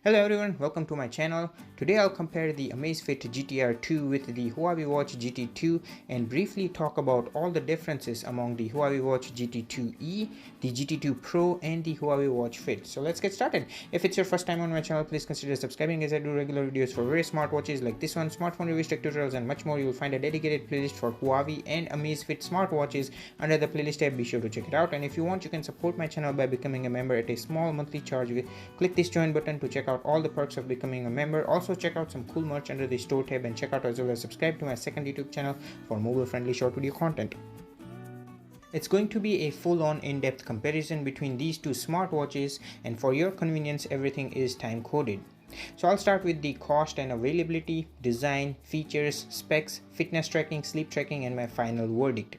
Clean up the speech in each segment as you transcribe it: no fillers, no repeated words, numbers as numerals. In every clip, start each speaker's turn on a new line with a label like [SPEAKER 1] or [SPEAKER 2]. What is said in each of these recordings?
[SPEAKER 1] Hello everyone, welcome to my channel. Today I'll compare the Amazfit GTR 2 with the Huawei Watch GT2 and briefly talk about all the differences among the Huawei Watch GT2e, the GT2 Pro and the Huawei Watch Fit. So let's get started. If it's your first time on my channel, please consider subscribing as I do regular videos for various smartwatches like this one, smartphone reviews, tech tutorials and much more. You will find a dedicated playlist for Huawei and Amazfit smartwatches under the playlist tab. Be sure to check it out, and if you want, you can support my channel by becoming a member at a small monthly charge. Click this join button to check out all the perks of becoming a member. Also check out some cool merch under the store tab and check out as well as subscribe to my second YouTube channel for mobile friendly short video content. It's going to be a full-on in-depth comparison between these two smartwatches, and for your convenience everything is time coded. So I'll start with the cost and availability, design, features, specs, fitness tracking, sleep tracking and my final verdict.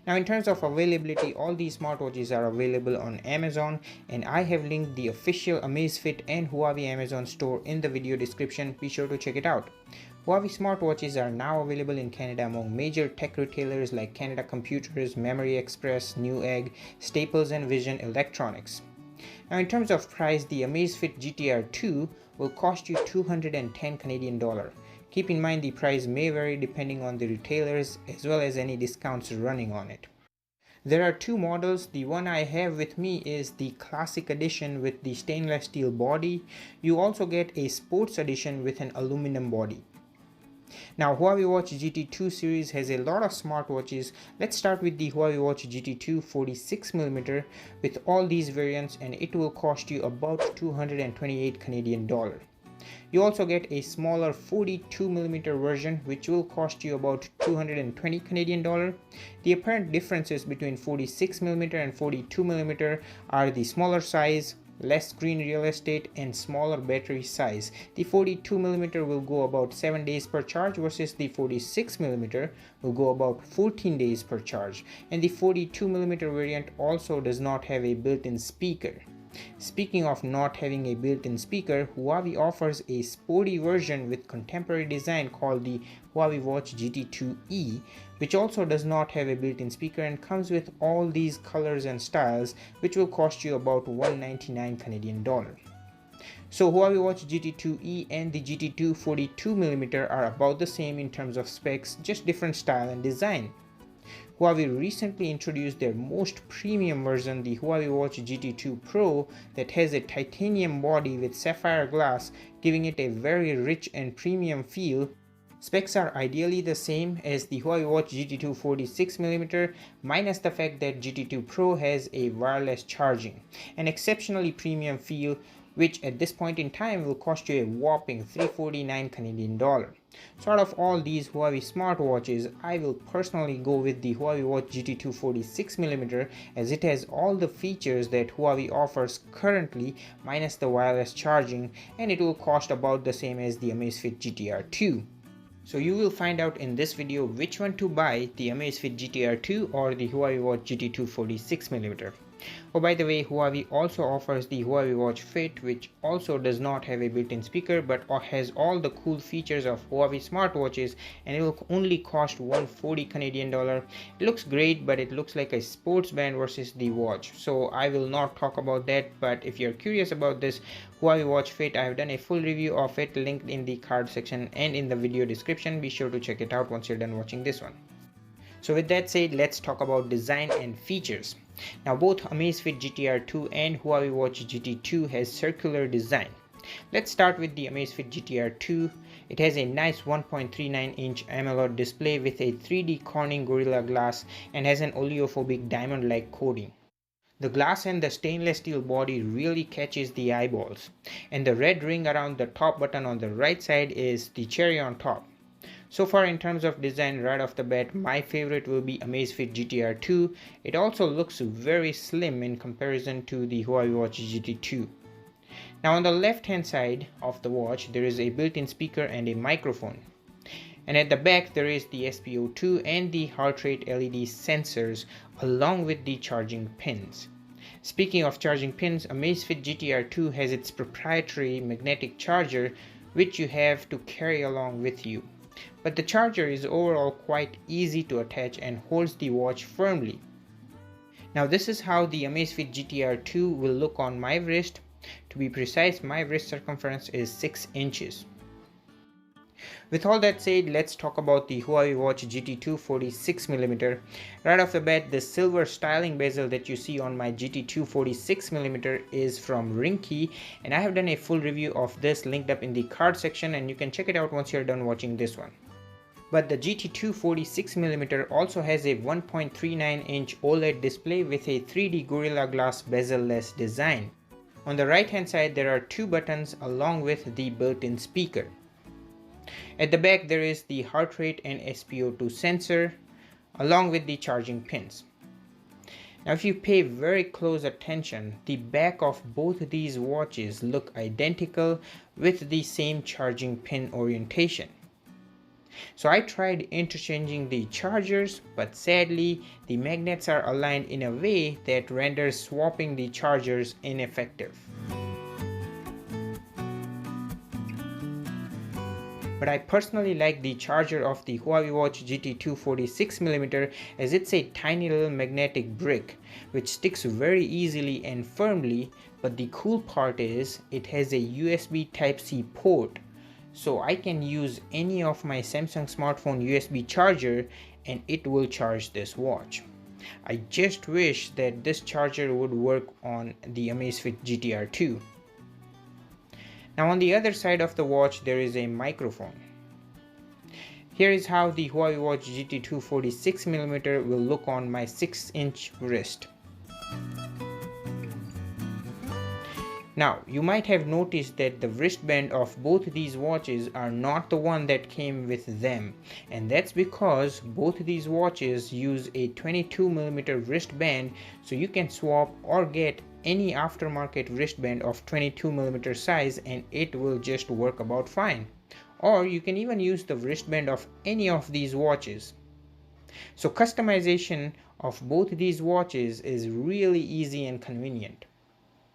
[SPEAKER 1] Now in terms of availability, all these smartwatches are available on Amazon, and I have linked the official Amazfit and Huawei Amazon store in the video description. Be sure to check it out. Huawei smartwatches are now available in Canada among major tech retailers like Canada Computers, Memory Express, Newegg, Staples and Vision Electronics. Now in terms of price, the Amazfit GTR 2 will cost you 210 Canadian dollar. Keep in mind the price may vary depending on the retailers as well as any discounts running on it. There are two models. The one I have with me is the Classic Edition with the stainless steel body. You also get a Sports Edition with an aluminum body. Now Huawei Watch GT2 series has a lot of smartwatches. Let's start with the Huawei Watch GT2 46mm with all these variants, and it will cost you about 228 Canadian dollar. You also get a smaller 42mm version which will cost you about 220 Canadian dollar. The apparent differences between 46mm and 42mm are the smaller size, less screen real estate and smaller battery size. The 42mm will go about 7 days per charge versus the 46mm will go about 14 days per charge, and the 42mm variant also does not have a built-in speaker. Speaking of not having a built-in speaker, Huawei offers a sporty version with contemporary design called the Huawei Watch GT2e, which also does not have a built-in speaker and comes with all these colors and styles, which will cost you about 199 Canadian dollar. So Huawei Watch GT2e and the GT2 42mm are about the same in terms of specs, just different style and design. Huawei recently introduced their most premium version, the Huawei Watch GT2 Pro, that has a titanium body with sapphire glass, giving it a very rich and premium feel. Specs are ideally the same as the Huawei Watch GT2 46mm, minus the fact that GT2 Pro has a wireless charging, an exceptionally premium feel, which at this point in time will cost you a whopping 349 Canadian dollar. So out of all these Huawei smartwatches, I will personally go with the Huawei Watch GT2 46mm, as it has all the features that Huawei offers currently minus the wireless charging, and it will cost about the same as the Amazfit GTR 2. So you will find out in this video which one to buy, the Amazfit GTR 2 or the Huawei Watch GT2 46mm. Oh, by the way, Huawei also offers the Huawei Watch Fit, which also does not have a built-in speaker but has all the cool features of Huawei smartwatches, and it will only cost 140 Canadian dollar. It looks great, but it looks like a sports band versus the watch, so I will not talk about that. But if you're curious about this Huawei Watch Fit, I have done a full review of it linked in the card section and in the video description. Be sure to check it out once you're done watching this one. So with that said, let's talk about design and features. Now both Amazfit GTR 2 and Huawei Watch GT2 has circular design. Let's start with the Amazfit GTR 2. It has a nice 1.39-inch AMOLED display with a 3D Corning Gorilla Glass and has an oleophobic diamond-like coating. The glass and the stainless steel body really catches the eyeballs, and the red ring around the top button on the right side is the cherry on top. So far in terms of design, right off the bat, my favorite will be Amazfit GTR 2. It also looks very slim in comparison to the Huawei Watch GT2. Now on the left hand side of the watch, there is a built-in speaker and a microphone. And at the back there is the SpO2 and the heart rate LED sensors along with the charging pins. Speaking of charging pins, Amazfit GTR 2 has its proprietary magnetic charger which you have to carry along with you. But the charger is overall quite easy to attach and holds the watch firmly. Now this is how the Amazfit GTR 2 will look on my wrist. To To be precise, my wrist circumference is 6 inches. With all that said, let's talk about the Huawei Watch GT2 46mm. Right off the bat, the silver styling bezel that you see on my GT2 46mm is from Ringkey, and I have done a full review of this linked up in the card section, and you can check it out once you're done watching this one. But the GT2 46mm also has a 1.39-inch OLED display with a 3D Gorilla Glass bezel-less design. On the right hand side, there are two buttons along with the built-in speaker. At the back, there is the heart rate and SpO2 sensor along with the charging pins. Now if you pay very close attention, the back of both these watches look identical with the same charging pin orientation. So I tried interchanging the chargers, but sadly the magnets are aligned in a way that renders swapping the chargers ineffective. But I personally like the charger of the Huawei Watch GT2 46mm as it's a tiny little magnetic brick which sticks very easily and firmly, but the cool part is it has a USB Type-C port, so I can use any of my Samsung smartphone USB charger and it will charge this watch. I just wish that this charger would work on the Amazfit GTR 2. Now on the other side of the watch there is a microphone. Here is how the Huawei Watch GT2 46mm will look on my 6-inch wrist. Now you might have noticed that the wristband of both these watches are not the one that came with them, and that's because both these watches use a 22mm wristband, so you can swap or get any aftermarket wristband of 22mm size and it will just work about fine. Or you can even use the wristband of any of these watches. So customization of both these watches is really easy and convenient.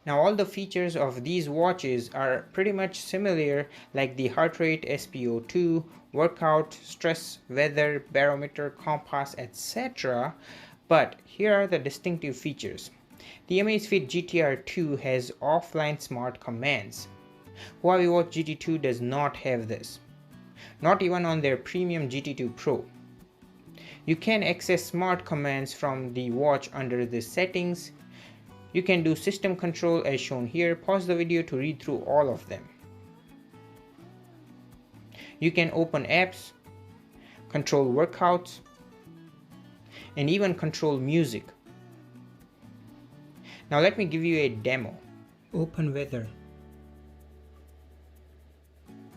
[SPEAKER 1] Now all the features of these watches are pretty much similar, like the heart rate, SpO2, workout, stress, weather, barometer, compass, etc. But here are the distinctive features. The Amazfit GTR 2 has offline smart commands. Huawei Watch GT2 does not have this, not even on their premium GT2 Pro. You can access smart commands from the watch under the settings. You can do system control as shown here. Pause the video to read through all of them. You can open apps, control workouts, and even control music. Now let me give you a demo. Open weather.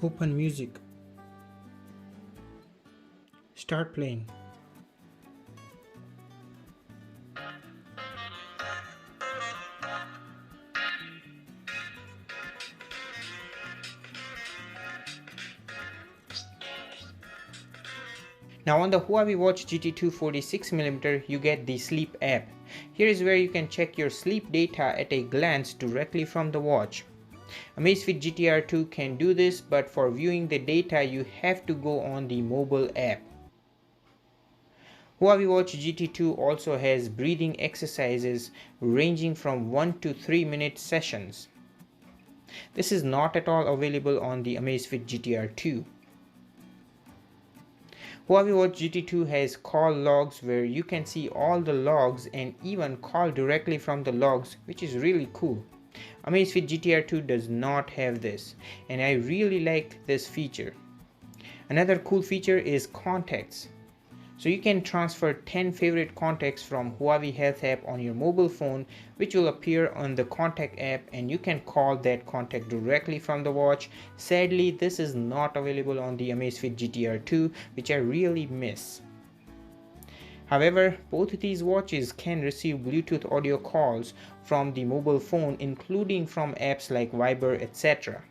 [SPEAKER 1] Open music. Start playing. Now on the Huawei Watch GT2 46mm you get the sleep app. Here is where you can check your sleep data at a glance directly from the watch. Amazfit GTR 2 can do this, but for viewing the data you have to go on the mobile app. Huawei Watch GT2 also has breathing exercises ranging from 1 to 3 minute sessions. This is not at all available on the Amazfit GTR 2. Huawei Watch GT2 has call logs where you can see all the logs and even call directly from the logs, which is really cool. Amazfit GTR 2 does not have this, and I really like this feature. Another cool feature is contacts. So you can transfer 10 favorite contacts from Huawei Health app on your mobile phone, which will appear on the contact app, and you can call that contact directly from the watch. Sadly, this is not available on the Amazfit GTR 2, which I really miss. However, both these watches can receive Bluetooth audio calls from the mobile phone, including from apps like Viber, etc.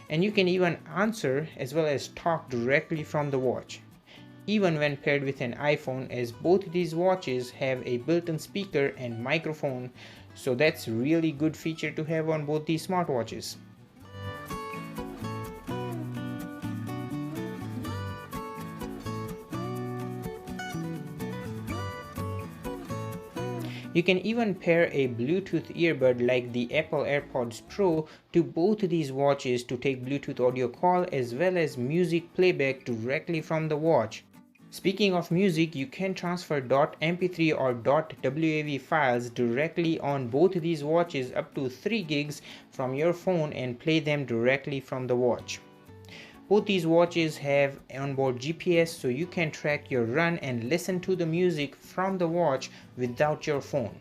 [SPEAKER 1] And you can even answer as well as talk directly from the watch, even when paired with an iPhone, as both these watches have a built-in speaker and microphone, so that's really good feature to have on both these smartwatches. You can even pair a Bluetooth earbud like the Apple AirPods Pro to both these watches to take Bluetooth audio call as well as music playback directly from the watch. Speaking of music, you can transfer .mp3 or .wav files directly on both these watches up to 3 gigs from your phone and play them directly from the watch. Both these watches have onboard GPS, so you can track your run and listen to the music from the watch without your phone.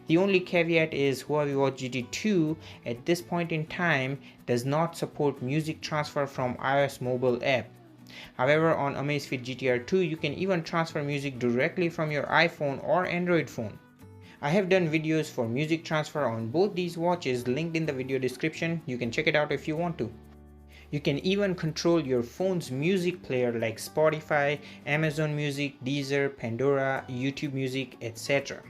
[SPEAKER 1] The only caveat is Huawei Watch GT2 at this point in time does not support music transfer from iOS mobile app. However, on Amazfit GTR 2 you can even transfer music directly from your iPhone or Android phone. I have done videos for music transfer on both these watches linked in the video description. You can check it out if you want to. You can even control your phone's music player like Spotify, Amazon Music, Deezer, Pandora, YouTube Music, etc.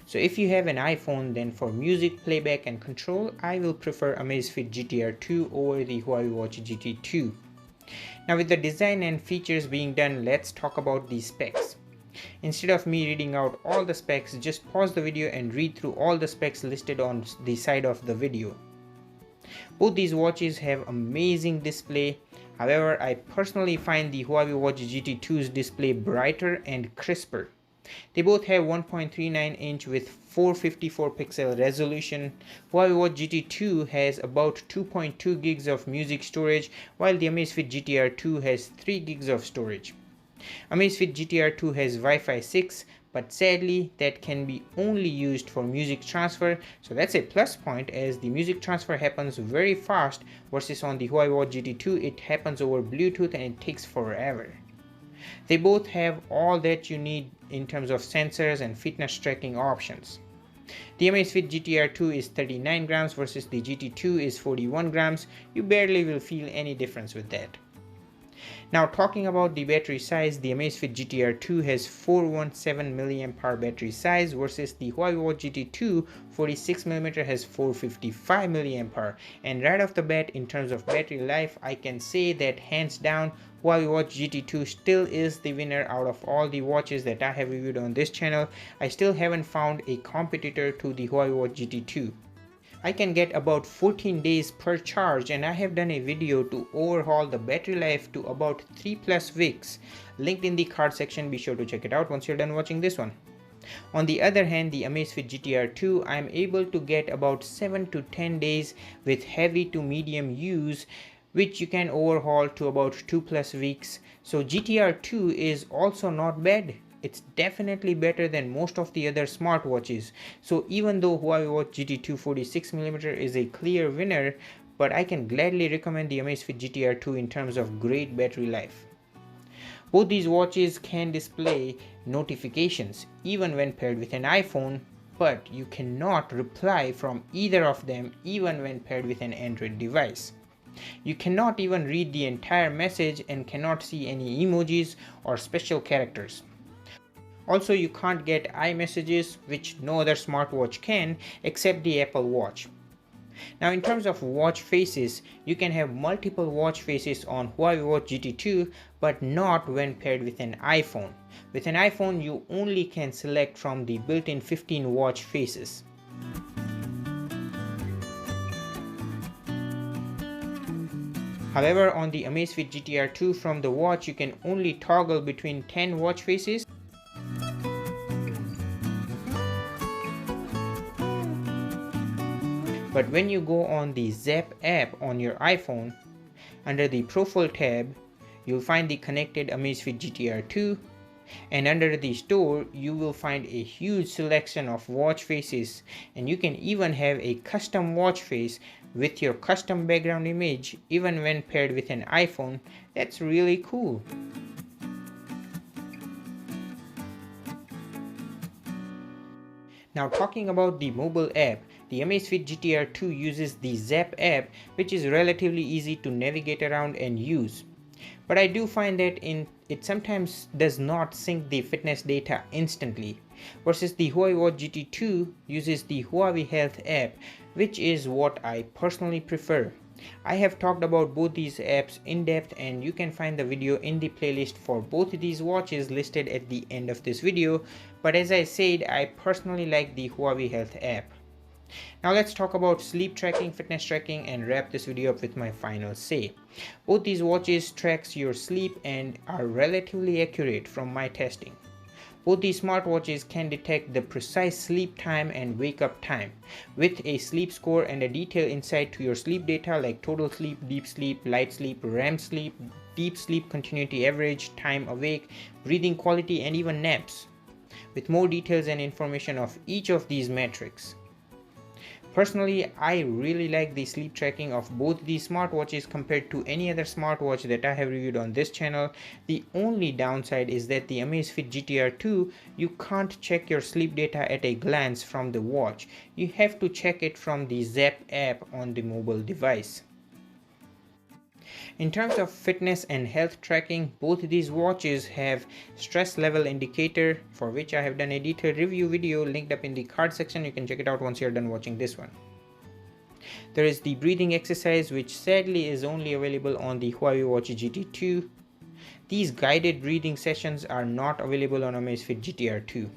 [SPEAKER 1] So if you have an iPhone, then for music playback and control, I will prefer Amazfit GTR 2 over the Huawei Watch GT2. Now with the design and features being done, let's talk about the specs. Instead of me reading out all the specs, just pause the video and read through all the specs listed on the side of the video. Both these watches have amazing display. However, I personally find the Huawei Watch GT2's display brighter and crisper. They both have 1.39-inch with 454 pixel resolution. Huawei Watch GT2 has about 2.2 gigs of music storage, while the Amazfit GTR 2 has 3 gigs of storage. Amazfit GTR 2 has Wi-Fi 6, but sadly that can be only used for music transfer, so that's a plus point as the music transfer happens very fast versus on the Huawei Watch GT2 it happens over Bluetooth and it takes forever. They both have all that you need in terms of sensors and fitness tracking options. The Amazfit GTR 2 is 39 grams versus the GT2 is 41 grams. You barely will feel any difference with that. Now talking about the battery size, the Amazfit GTR 2 has 417 mAh battery size versus the Huawei Watch GT2 46mm has 455 mAh, and right off the bat in terms of battery life I can say that hands down Huawei Watch GT2 still is the winner out of all the watches that I have reviewed on this channel. I still haven't found a competitor to the Huawei Watch GT2. I can get about 14 days per charge, and I have done a video to overhaul the battery life to about 3+ weeks. Linked in the card section, be sure to check it out once you're done watching this one. On the other hand, the Amazfit GTR 2 I am able to get about 7 to 10 days with heavy to medium use, which you can overhaul to about 2+ weeks. So GTR 2 is also not bad. It's definitely better than most of the other smartwatches. So even though Huawei Watch GT2 46mm is a clear winner, but I can gladly recommend the Amazfit GTR 2 in terms of great battery life. Both these watches can display notifications even when paired with an iPhone, but you cannot reply from either of them even when paired with an Android device. You cannot even read the entire message and cannot see any emojis or special characters. Also, you can't get iMessages, which no other smartwatch can except the Apple Watch. Now in terms of watch faces, you can have multiple watch faces on Huawei Watch GT2, but not when paired with an iPhone. With an iPhone, you only can select from the built-in 15 watch faces. However, on the Amazfit GTR 2 from the watch, you can only toggle between 10 watch faces. But when you go on the Zap app on your iPhone, under the Profile tab, you'll find the connected Amazfit GTR 2, and under the store, you will find a huge selection of watch faces, and you can even have a custom watch face with your custom background image even when paired with an iPhone. That's really cool. Now talking about the mobile app, the Amazfit GTR 2 uses the Zap app, which is relatively easy to navigate around and use. But I do find that it sometimes does not sync the fitness data instantly, versus the Huawei Watch GT2 uses the Huawei Health app, which is what I personally prefer. I have talked about both these apps in depth, and you can find the video in the playlist for both these watches listed at the end of this video. But as I said, I personally like the Huawei Health app. Now let's talk about sleep tracking, fitness tracking, and wrap this video up with my final say. Both these watches tracks your sleep and are relatively accurate from my testing. Both these smartwatches can detect the precise sleep time and wake up time, with a sleep score and a detailed insight to your sleep data like total sleep, deep sleep, light sleep, REM sleep, deep sleep continuity average, time awake, breathing quality, and even naps, with more details and information of each of these metrics. Personally, I really like the sleep tracking of both these smartwatches compared to any other smartwatch that I have reviewed on this channel. The only downside is that the Amazfit GTR 2, you can't check your sleep data at a glance from the watch. You have to check it from the Zepp app on the mobile device. In terms of fitness and health tracking, both these watches have stress level indicator, for which I have done a detailed review video linked up in the card section. You can check it out once you're done watching this one. There is the breathing exercise, which sadly is only available on the Huawei Watch GT2. These guided breathing sessions are not available on Amazfit GTR 2.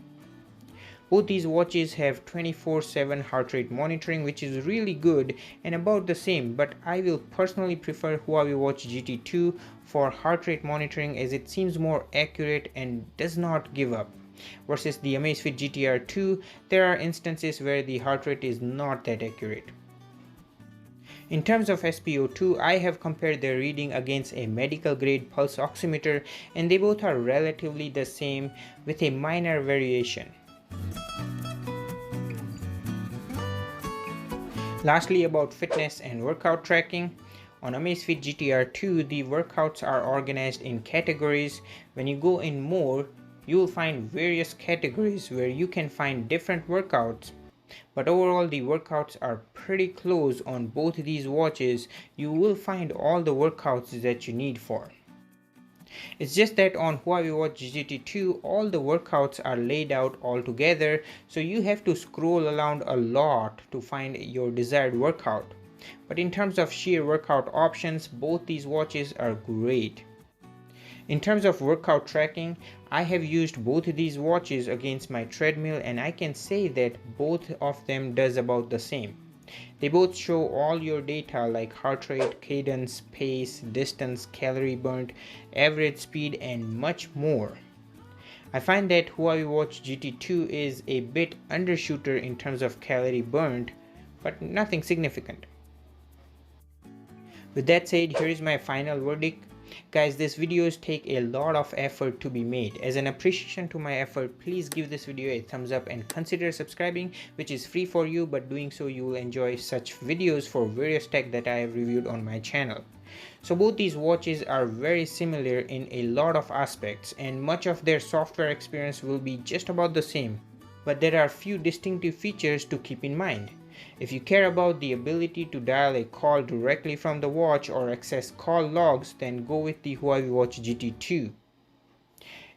[SPEAKER 1] Both these watches have 24/7 heart rate monitoring, which is really good and about the same, but I will personally prefer Huawei Watch GT2 for heart rate monitoring, as it seems more accurate and does not give up. Versus the Amazfit GTR 2, there are instances where the heart rate is not that accurate. In terms of SpO2, I have compared their reading against a medical grade pulse oximeter, and they both are relatively the same with a minor variation. Lastly, about fitness and workout tracking. On Amazfit GTR 2, the workouts are organized in categories. When you go in more, you will find various categories where you can find different workouts. But overall, the workouts are pretty close on both these watches. You will find all the workouts that you need for. It's just that on Huawei Watch GT2, all the workouts are laid out all together, so you have to scroll around a lot to find your desired workout. But in terms of sheer workout options, both these watches are great. In terms of workout tracking, I have used both these watches against my treadmill, and I can say that both of them does about the same. They both show all your data like heart rate, cadence, pace, distance, calorie burnt, average speed, and much more. I find that Huawei Watch GT2 is a bit undershooter in terms of calorie burnt, but nothing significant. With that said, here is my final verdict. Guys, these videos take a lot of effort to be made. As an appreciation to my effort, please give this video a thumbs up and consider subscribing, which is free for you, but doing so you will enjoy such videos for various tech that I have reviewed on my channel. So both these watches are very similar in a lot of aspects, and much of their software experience will be just about the same, but there are few distinctive features to keep in mind. If you care about the ability to dial a call directly from the watch or access call logs, then go with the Huawei Watch GT2.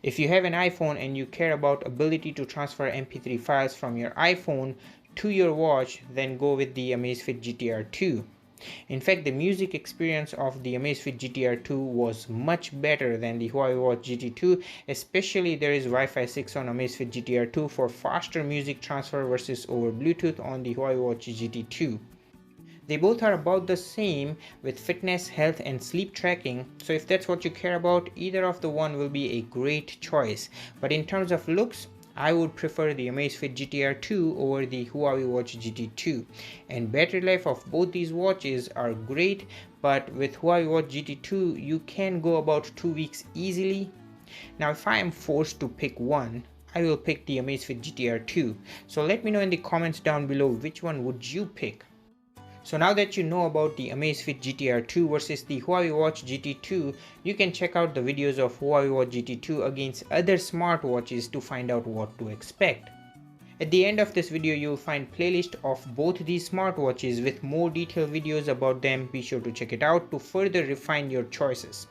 [SPEAKER 1] If you have an iPhone and you care about ability to transfer MP3 files from your iPhone to your watch, then go with the Amazfit GTR 2. In fact, the music experience of the Amazfit GTR 2 was much better than the Huawei Watch GT2, especially there is Wi-Fi 6 on Amazfit GTR 2 for faster music transfer versus over Bluetooth on the Huawei Watch GT2. They both are about the same with fitness, health, and sleep tracking, so if that's what you care about, either of the one will be a great choice. But in terms of looks, I would prefer the Amazfit GTR 2 over the Huawei Watch GT2, and battery life of both these watches are great, but with Huawei Watch GT2 you can go about 2 weeks easily. Now if I am forced to pick one, I will pick the Amazfit GTR 2, so let me know in the comments down below which one would you pick. So now that you know about the Amazfit GTR 2 versus the Huawei Watch GT2, you can check out the videos of Huawei Watch GT2 against other smartwatches to find out what to expect. At the end of this video, you will find playlist of both these smartwatches with more detailed videos about them. Be sure to check it out to further refine your choices.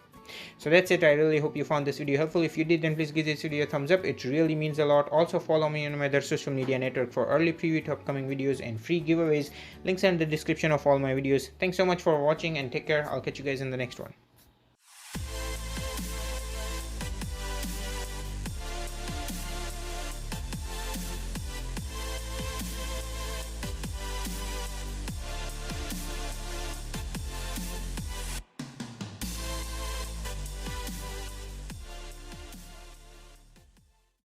[SPEAKER 1] So that's it. I really hope you found this video helpful. If you did, then please give this video a thumbs up. It really means a lot. Also follow me on my other social media network for early preview to upcoming videos and free giveaways. Links are in the description of all my videos. Thanks so much for watching and take care. I'll catch you guys in the next one.